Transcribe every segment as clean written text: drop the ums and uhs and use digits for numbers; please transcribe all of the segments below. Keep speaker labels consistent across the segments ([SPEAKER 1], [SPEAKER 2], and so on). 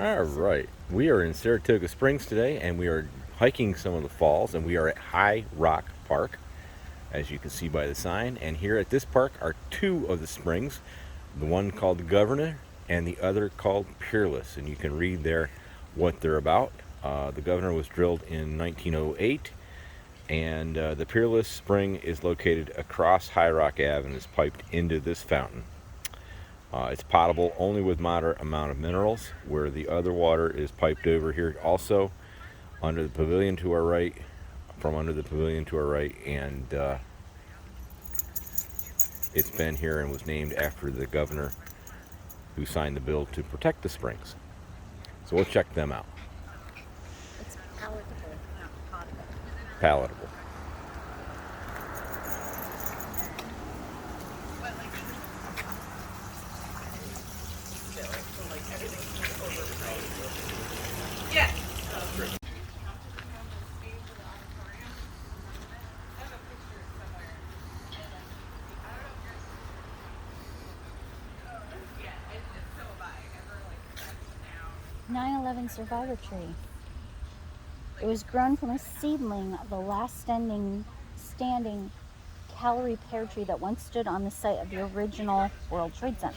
[SPEAKER 1] All right, we are in Saratoga Springs today, and we are hiking some of the falls, and we are at High Rock Park, as you can see by the sign. And here at this park are two of the springs, the one called the Governor and the other called Peerless, and you can read there what they're about. The Governor was drilled in 1908, and the Peerless Spring is located across High Rock Ave and is piped into this fountain. It's potable only with moderate amount of minerals, where the other water is piped over here also under the pavilion to our right, from under the pavilion to our right, and it's been here and was named after the governor who signed the bill to protect the springs. So we'll check them out.
[SPEAKER 2] It's palatable, not potable.
[SPEAKER 1] Palatable.
[SPEAKER 2] Yeah. 9/11 survivor tree. It was grown from a seedling of the last standing Calvary pear tree that once stood on the site of the original World Trade Center.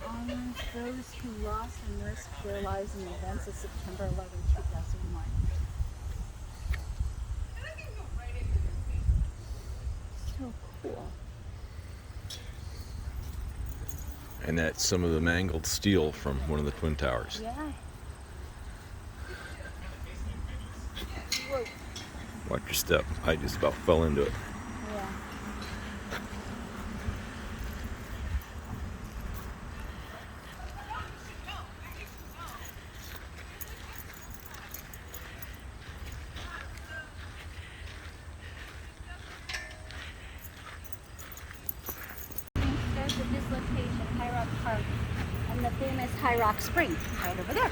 [SPEAKER 2] Honors those who lost and risked their lives in the events of September 11, 2001. So cool.
[SPEAKER 1] And that's some of the mangled steel from one of the Twin Towers.
[SPEAKER 2] Yeah. Whoa.
[SPEAKER 1] Watch your step. I just about fell into it.
[SPEAKER 2] Yeah. Starts at this location, High Rock Park, and the famous High Rock Spring, right over there.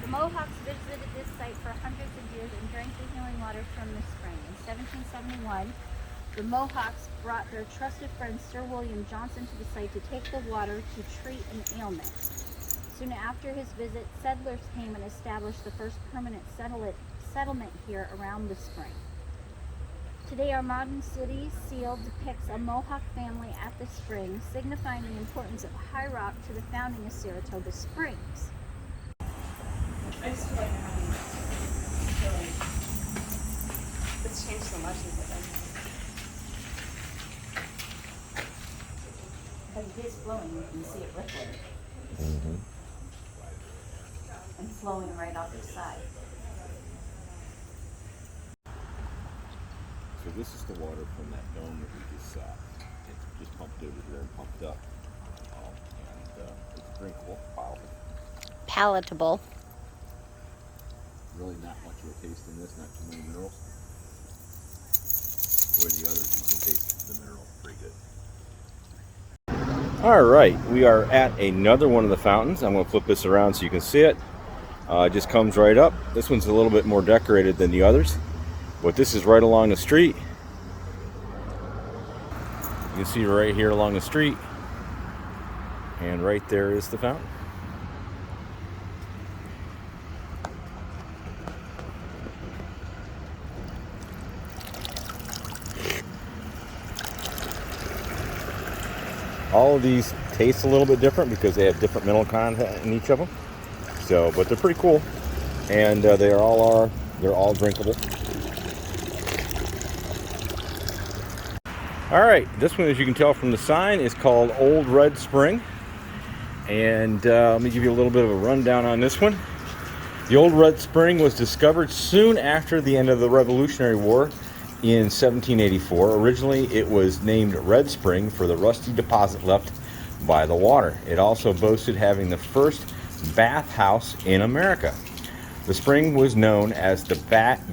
[SPEAKER 2] The Mohawks visited this site for hundreds of years and drank the healing water from the spring. In 1771, the Mohawks brought their trusted friend Sir William Johnson to the site to take the water to treat an ailment. Soon after his visit, settlers came and established the first permanent settlement here around the spring. Today, our modern city seal depicts a Mohawk family at the spring, signifying the importance of High Rock to the founding of Saratoga Springs.
[SPEAKER 3] I just feel like having feeling. It's changed so much since then.
[SPEAKER 2] But it is flowing, you can see it rippling. And flowing right off the side.
[SPEAKER 1] So this is the water from that dome that we just saw. It's just pumped over here and pumped up. And it's drinkable, potable.
[SPEAKER 2] Palatable.
[SPEAKER 1] Really not much of a taste in this, not too many minerals. Where the others, you can taste the mineral pretty good. All right, we are at another one of the fountains. I'm going to flip this around so you can see it. It just comes right up. This one's a little bit more decorated than the others, but this is right along the street. You can see right here along the street, and right there is the fountain. All of these taste a little bit different because they have different mineral content in each of them. So, but they're pretty cool, and they're all drinkable. All right, this one, as you can tell from the sign, is called Old Red Spring, and let me give you a little bit of a rundown on this one. The Old Red Spring was discovered soon after the end of the Revolutionary War in 1784. Originally, it was named Red Spring for the rusty deposit left by the water. It also boasted having the first bathhouse in America. The spring was known as the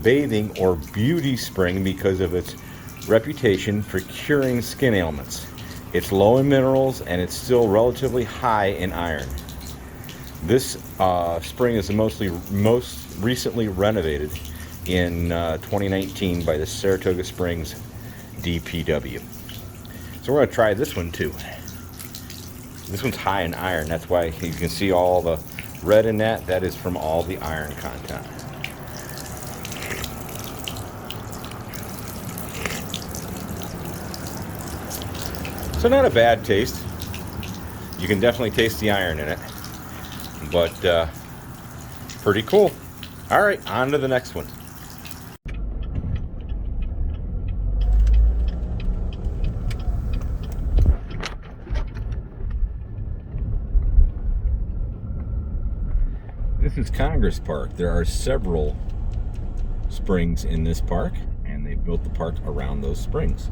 [SPEAKER 1] bathing or beauty spring because of its reputation for curing skin ailments. It's low in minerals and it's still relatively high in iron. This spring is the most recently renovated in 2019 by the Saratoga Springs DPW. So we're going to try this one too. This one's high in iron. That's why you can see all the red in that. That is from all the iron content. So not a bad taste. You can definitely taste the iron in it. But pretty cool. All right, on to the next one. This is Congress Park. There are several springs in this park, and they built the park around those springs.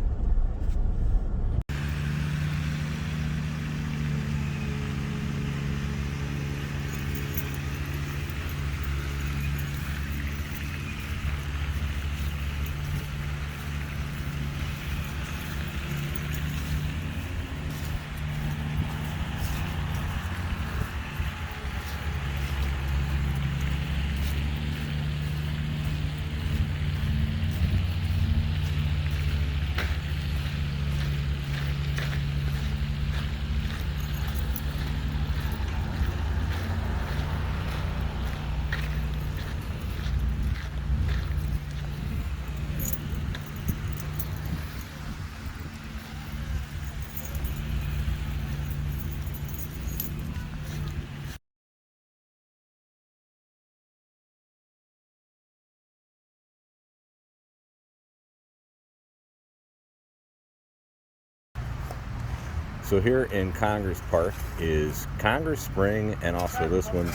[SPEAKER 1] So here in Congress Park is Congress Spring, and also this one,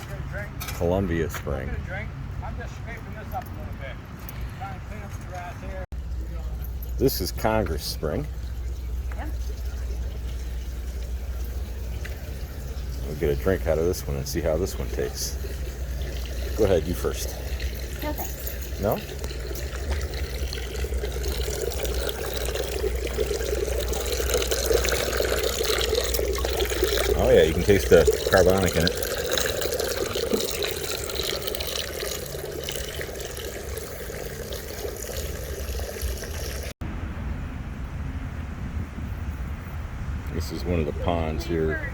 [SPEAKER 1] Columbia Spring. This is Congress Spring. We'll get a drink out of this one and see how this one tastes. Go ahead, you first.
[SPEAKER 2] No thanks.
[SPEAKER 1] No? Oh yeah, you can taste the carbonic in it. This is one of the ponds here.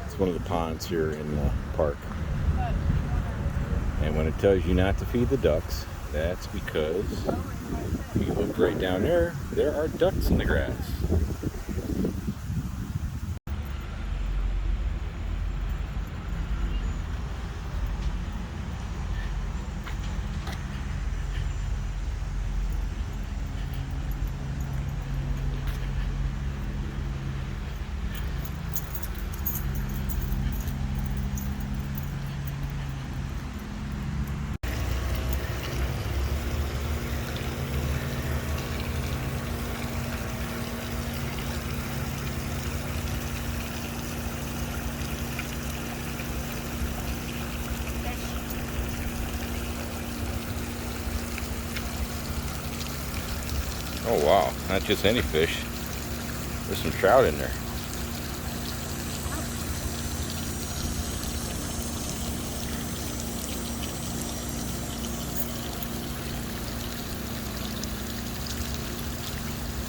[SPEAKER 1] It's one of the ponds here in the park. And when it tells you not to feed the ducks, that's because if you look right down there, there are ducks in the grass. Oh wow, not just any fish. There's some trout in there.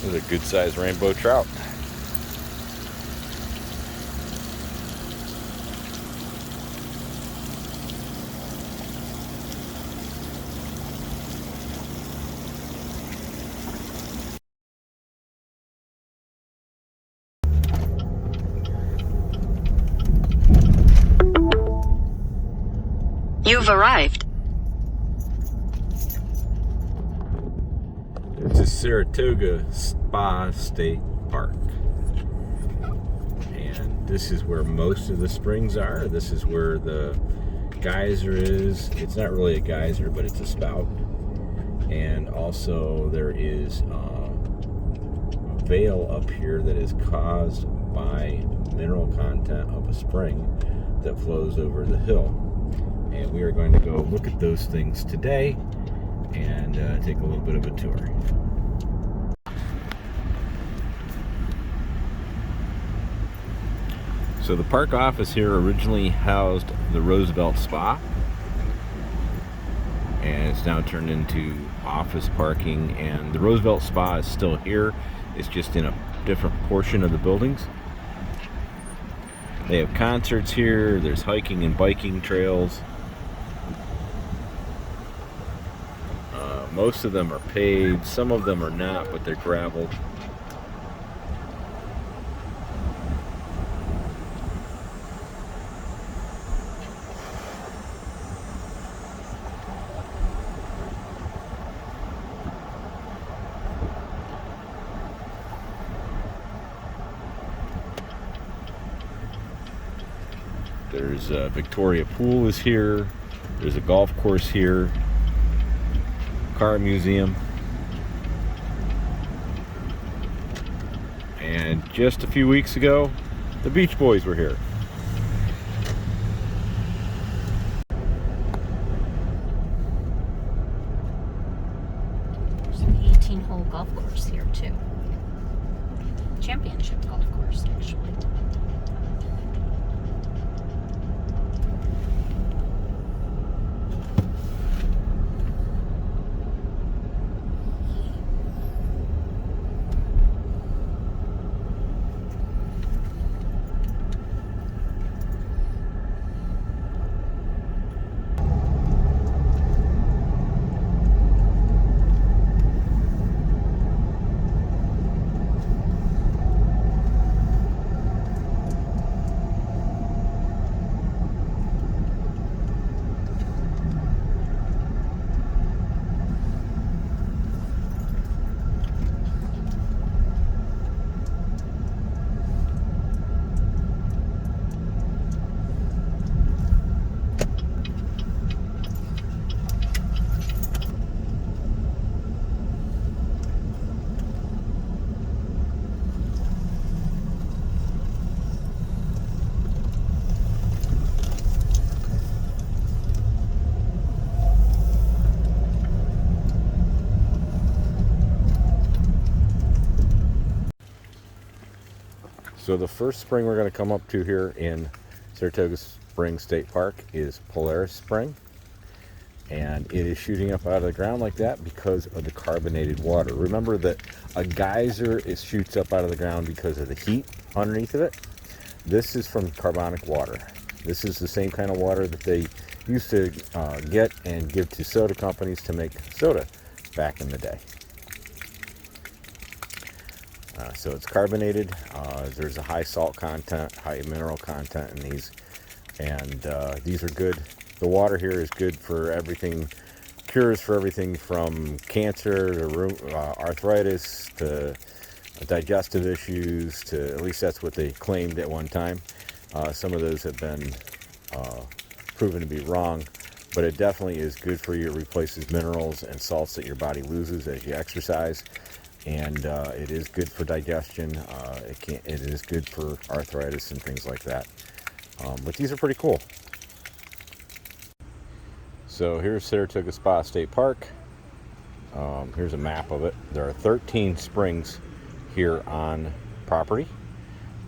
[SPEAKER 1] There's a good sized rainbow trout.
[SPEAKER 4] You've arrived.
[SPEAKER 1] This is Saratoga State Park. And this is where most of the springs are. This is where the geyser is. It's not really a geyser, but it's a spout. And also there is a veil up here that is caused by mineral content of a spring that flows over the hill. And we are going to go look at those things today and take a little bit of a tour. So the park office here originally housed the Roosevelt Spa. and it's now turned into office parking, and the Roosevelt Spa is still here. It's just in a different portion of the buildings. They have concerts here. There's hiking and biking trails. Most of them are paved. Some of them are not, but they're gravel. There's Victoria Pool is here. There's a golf course here. Car museum. And just a few weeks ago, the Beach Boys were here.
[SPEAKER 2] There's an 18-hole golf course here too. Championship golf course, actually.
[SPEAKER 1] So the first spring we're going to come up to here in Saratoga Springs State Park is Polaris Spring. And it is shooting up out of the ground like that because of the carbonated water. Remember that a geyser shoots up out of the ground because of the heat underneath of it. This is from carbonic water. This is the same kind of water that they used to get and give to soda companies to make soda back in the day. So it's carbonated. There's a high salt content, high mineral content in these, and these are good. The water here is good for everything, cures for everything from cancer to arthritis to digestive issues, to at least that's what they claimed at one time. Some of those have been proven to be wrong, but it definitely is good for you. It replaces minerals and salts that your body loses as you exercise. And it is good for digestion. It is good for arthritis and things like that. But these are pretty cool. So here's Saratoga Spa State Park. Here's a map of it. There are 13 springs here on property.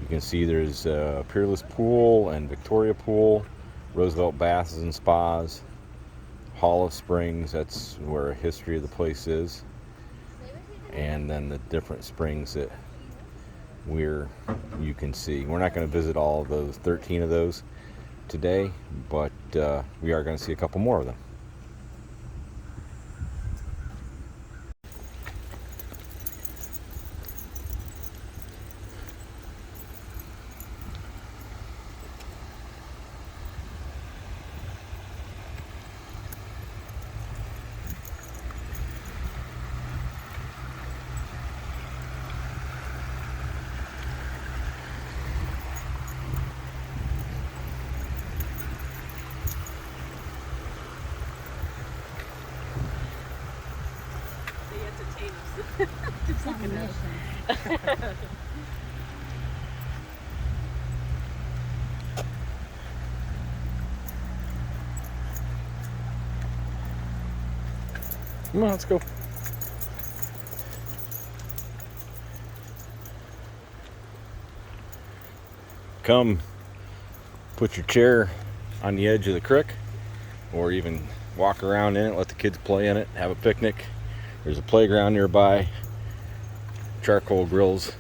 [SPEAKER 1] You can see there's Peerless Pool and Victoria Pool, Roosevelt Baths and Spas, Hall of Springs. That's where a history of the place is. And then the different springs that you can see. We're not going to visit all of those 13 of those today, but we are going to see a couple more of them.
[SPEAKER 2] It's on a mission.
[SPEAKER 1] Come on, let's go. Come put your chair on the edge of the creek, or even walk around in it, let the kids play in it, have a picnic. There's a playground nearby, charcoal grills.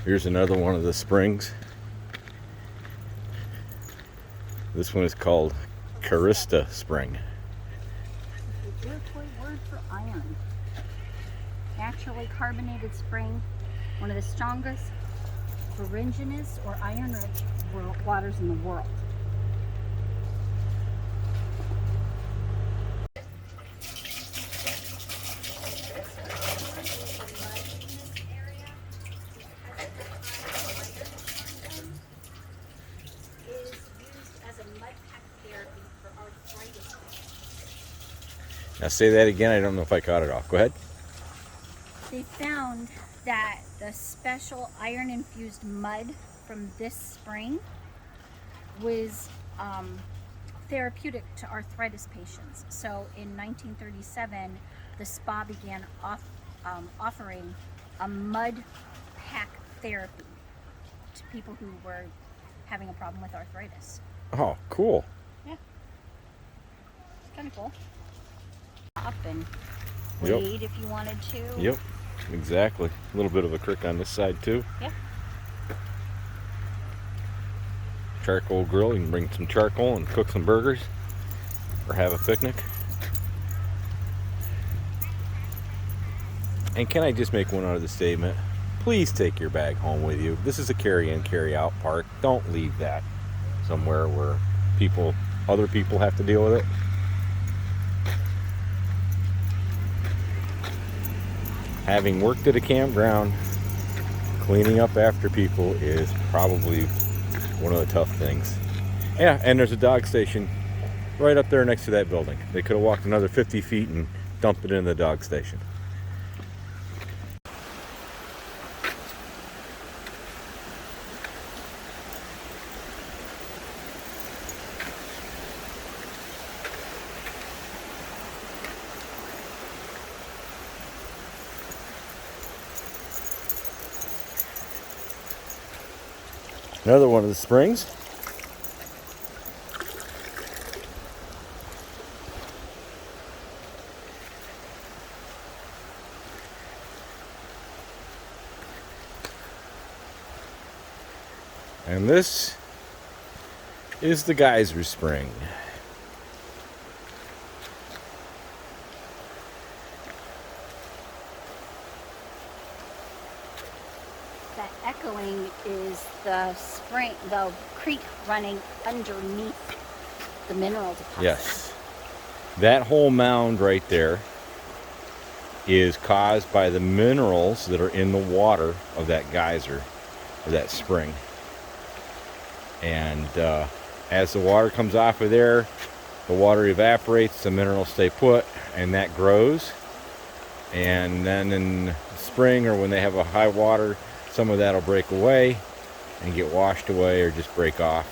[SPEAKER 1] Here's another one of the springs. This one is called Charista Spring.
[SPEAKER 2] The Iroquois word for iron. Naturally carbonated spring, one of the strongest ferruginous or iron-rich waters in the world.
[SPEAKER 1] Now say that again. I don't know if I caught it off. Go ahead.
[SPEAKER 2] They found that the special iron-infused mud from this spring was therapeutic to arthritis patients. So in 1937, the spa began offering a mud pack therapy to people who were having a problem with arthritis.
[SPEAKER 1] Oh, cool.
[SPEAKER 2] Yeah, it's kind of cool. Up and
[SPEAKER 1] Yep.
[SPEAKER 2] wade if you wanted to.
[SPEAKER 1] Yep, exactly. A little bit of a creek on this side too.
[SPEAKER 2] Yeah.
[SPEAKER 1] Charcoal grill. You can bring some charcoal and cook some burgers or have a picnic. And can I just make one other statement? Please take your bag home with you. This is a carry-in, carry-out park. Don't leave that somewhere where other people have to deal with it. Having worked at a campground, cleaning up after people is probably one of the tough things. Yeah, and there's a dog station right up there next to that building. They could have walked another 50 feet and dumped it in the dog station. Another one of the springs. And this is the Geyser Spring.
[SPEAKER 2] That echoing is the spring, the creek running underneath the mineral deposit.
[SPEAKER 1] Yes. That whole mound right there is caused by the minerals that are in the water of that geyser, or that spring. And as the water comes off of there, the water evaporates, the minerals stay put, and that grows. And then in spring, or when they have a high water, some of that will break away and get washed away or just break off.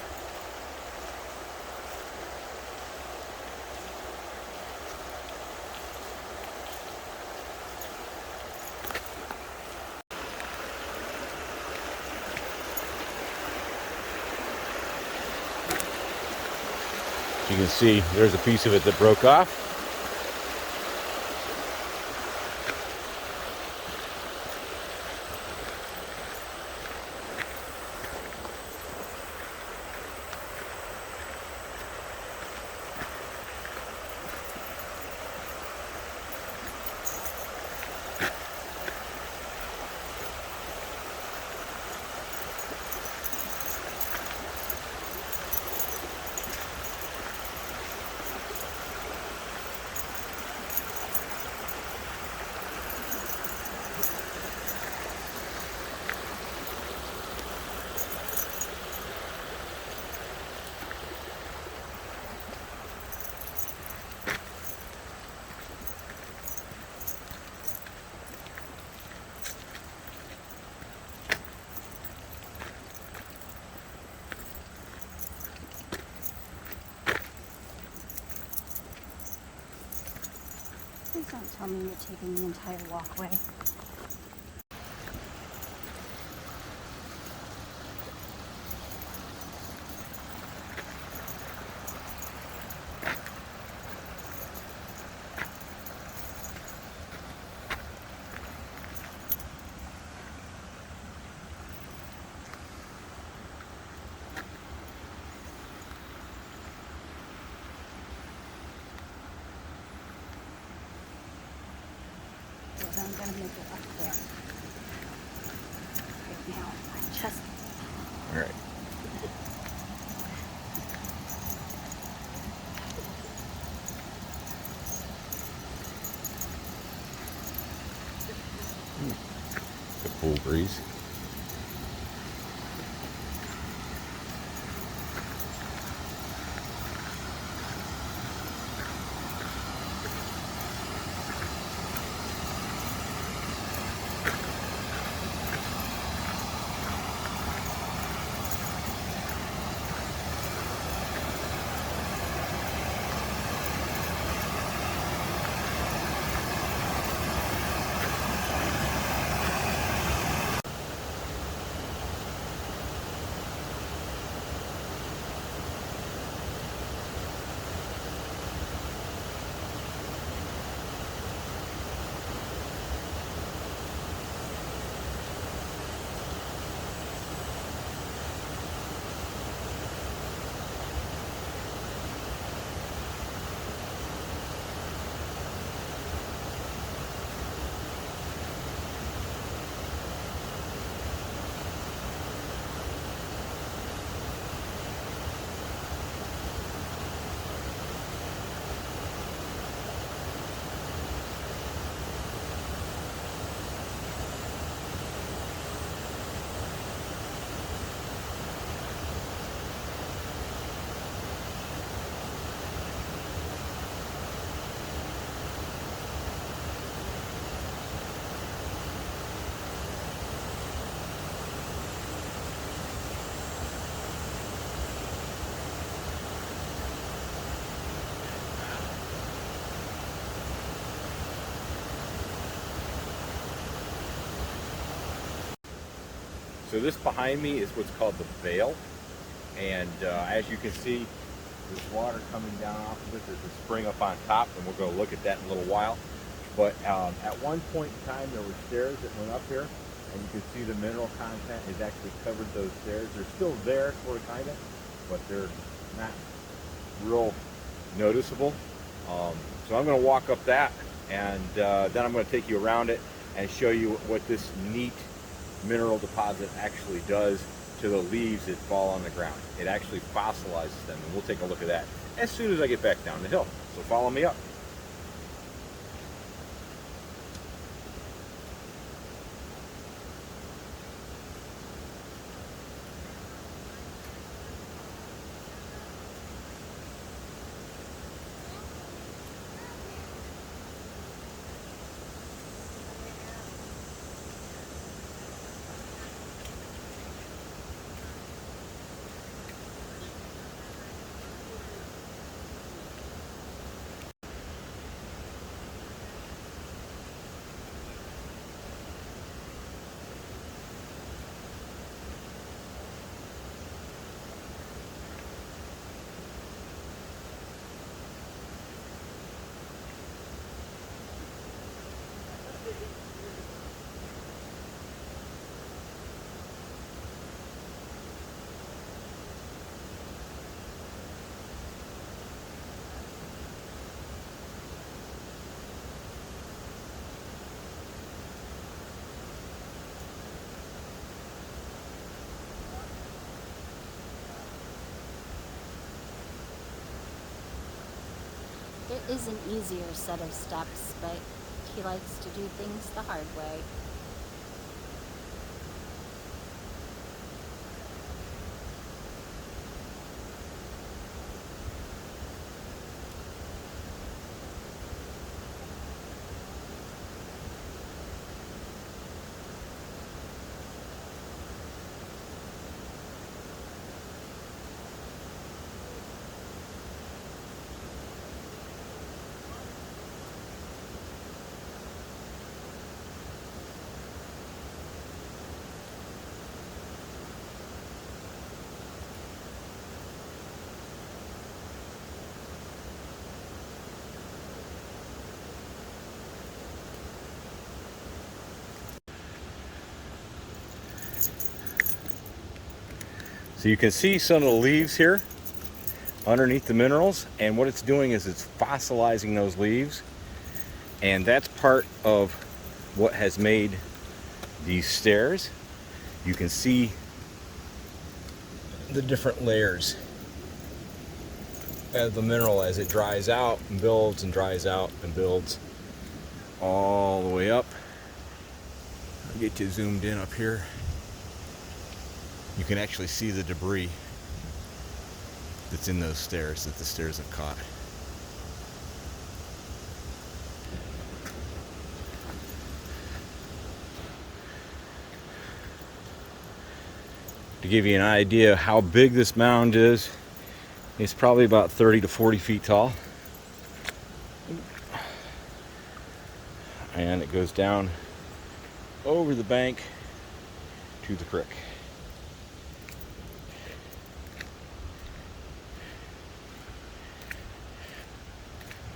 [SPEAKER 1] You can see there's a piece of it that broke off.
[SPEAKER 2] Please don't tell me you're taking the entire walkway. so I'm going to make it up there. Right now, I just...
[SPEAKER 1] All right. The cool breeze. So this behind me is what's called the Vale, and as you can see, there's water coming down off of it. There's a spring up on top, and we're going to look at that in a little while. But at one point in time, there were stairs that went up here, and you can see the mineral content has actually covered those stairs. They're still there, sort of, kind of, but they're not real noticeable. So I'm going to walk up that, and then I'm going to take you around it and show you what this neat mineral deposit actually does to the leaves that fall on the ground. It actually fossilizes them, and we'll take a look at that as soon as I get back down the hill. So follow me up.
[SPEAKER 2] It is an easier set of steps, but he likes to do things the hard way.
[SPEAKER 1] So you can see some of the leaves here underneath the minerals, and what it's doing is it's fossilizing those leaves, and that's part of what has made these stairs. You can see the different layers of the mineral as it dries out and builds and dries out and builds all the way up. I'll get you zoomed in up here. You can actually see the debris that's in those stairs that the stairs have caught. To give you an idea of how big this mound is, it's probably about 30 to 40 feet tall. And it goes down over the bank to the creek.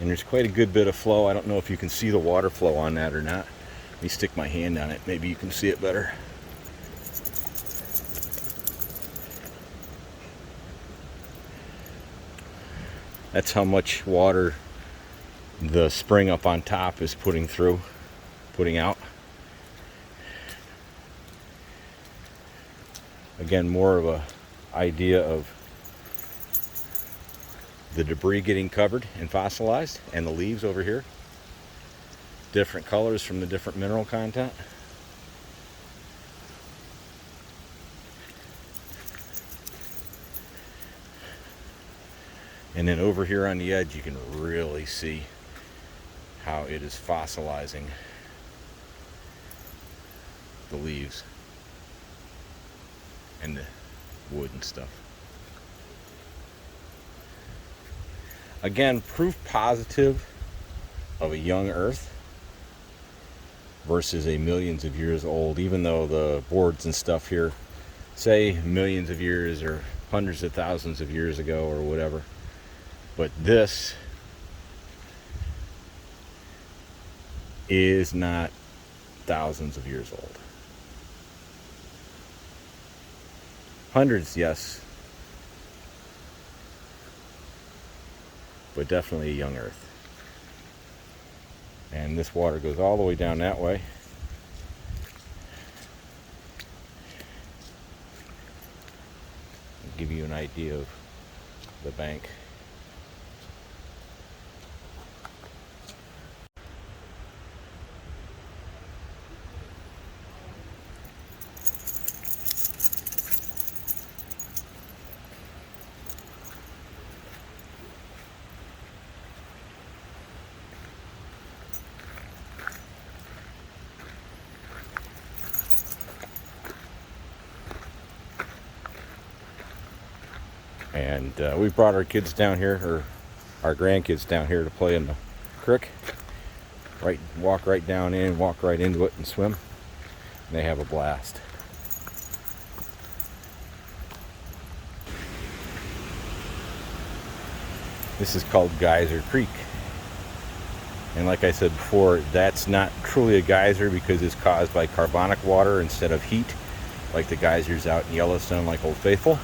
[SPEAKER 1] And there's quite a good bit of flow. I don't know if you can see the water flow on that or not. Let me stick my hand on it. Maybe you can see it better. That's how much water the spring up on top is putting out. Again, more of a idea of the debris getting covered and fossilized, and the leaves over here. Different colors from the different mineral content. And then over here on the edge, you can really see how it is fossilizing the leaves and the wood and stuff. Again, proof positive of a young earth versus a millions of years old, even though the boards and stuff here say millions of years or hundreds of thousands of years ago or whatever. But this is not thousands of years old. Hundreds, yes, but definitely a young earth. And this water goes all the way down that way. I'll give you an idea of the bank. And we brought our kids down here, or our grandkids down here, to play in the creek. Walk right down in, walk right into it and swim. And they have a blast. This is called Geyser Creek. And like I said before, that's not truly a geyser because it's caused by carbonic water instead of heat, like the geysers out in Yellowstone, like Old Faithful.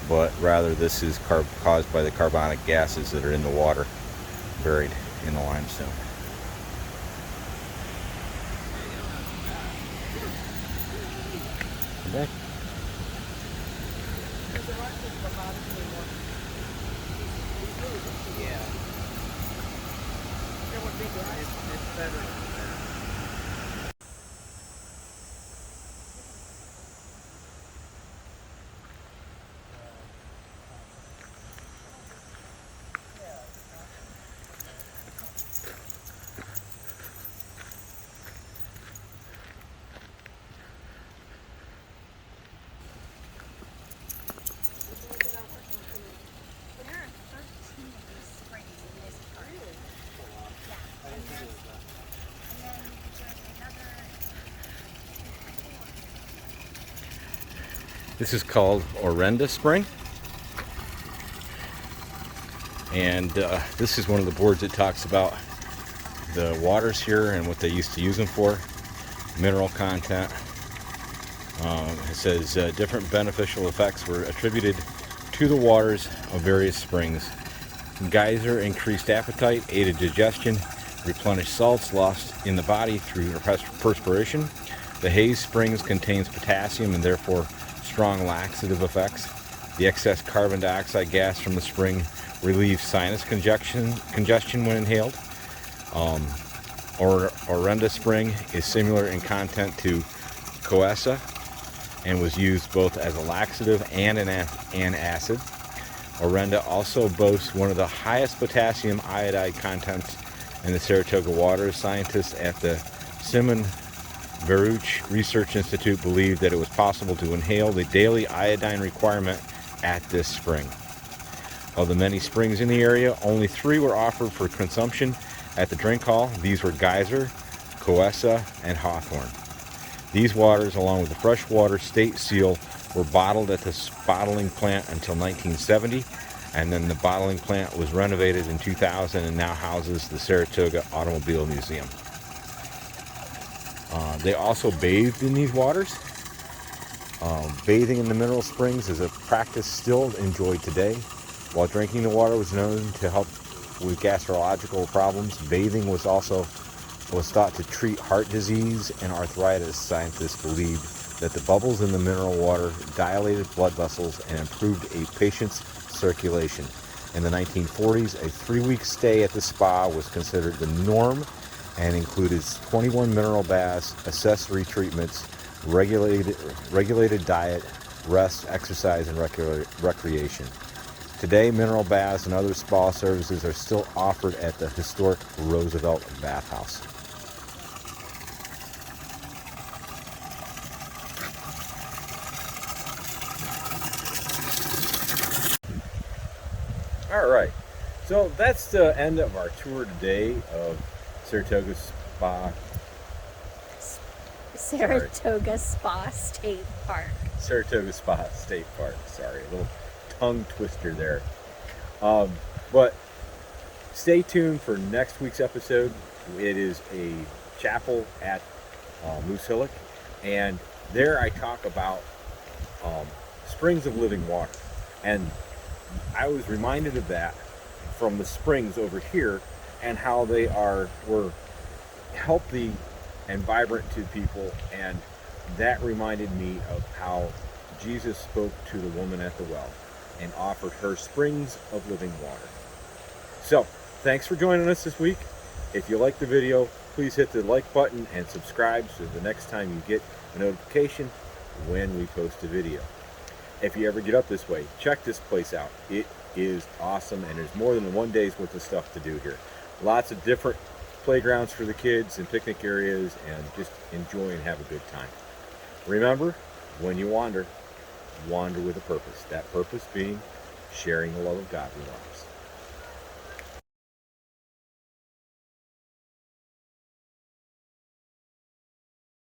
[SPEAKER 1] But rather this is caused by the carbonic gases that are in the water, buried in the limestone. Come back.
[SPEAKER 4] It's better than that.
[SPEAKER 1] This is called Charista Spring, and this is one of the boards that talks about the waters here and what they used to use them for, mineral content. It says different beneficial effects were attributed to the waters of various springs. Geyser increased appetite, aided digestion, replenish salts lost in the body through perspiration. The Hayes Springs contains potassium and therefore strong laxative effects. The excess carbon dioxide gas from the spring relieves sinus congestion when inhaled. Charista Spring is similar in content to Coessa and was used both as a laxative and an acid. Charista also boasts one of the highest potassium iodide contents in the Saratoga waters. Scientists at the Simon Baruch Research Institute believed that it was possible to inhale the daily iodine requirement at this spring. Of the many springs in the area, only 3 were offered for consumption at the drink hall. These were Geyser, Coessa, and Hawthorne. These waters, along with the freshwater state seal, were bottled at the bottling plant until 1970, and then the bottling plant was renovated in 2000 and now houses the Saratoga Automobile Museum. They also bathed in these waters. Bathing in the mineral springs is a practice still enjoyed today. While drinking the water was known to help with gastrological problems, bathing was thought to treat heart disease and arthritis. Scientists believed that the bubbles in the mineral water dilated blood vessels and improved a patient's circulation. In the 1940s, a 3-week stay at the spa was considered the norm and included 21 mineral baths, accessory treatments, regulated diet, rest, exercise, and recreation. Today, mineral baths and other spa services are still offered at the historic Roosevelt Bathhouse. All right, so that's the end of our tour today of Saratoga Spa.
[SPEAKER 2] Saratoga Spa State Park.
[SPEAKER 1] Saratoga Spa State Park. Sorry, a little tongue twister there. But stay tuned for next week's episode. It is a chapel at Moose Hillock, and there I talk about springs of living water. And I was reminded of that from the springs over here and how they were healthy and vibrant to people, and that reminded me of how Jesus spoke to the woman at the well and offered her springs of living water. So, thanks for joining us this week. If you like the video, please hit the like button and subscribe so the next time you get a notification when we post a video. If you ever get up this way, check this place out. It is awesome, and there's more than one day's worth of stuff to do here. Lots of different playgrounds for the kids and picnic areas, and just enjoy and have a good time. Remember, when you wander with a purpose. That purpose being sharing the love of God with others.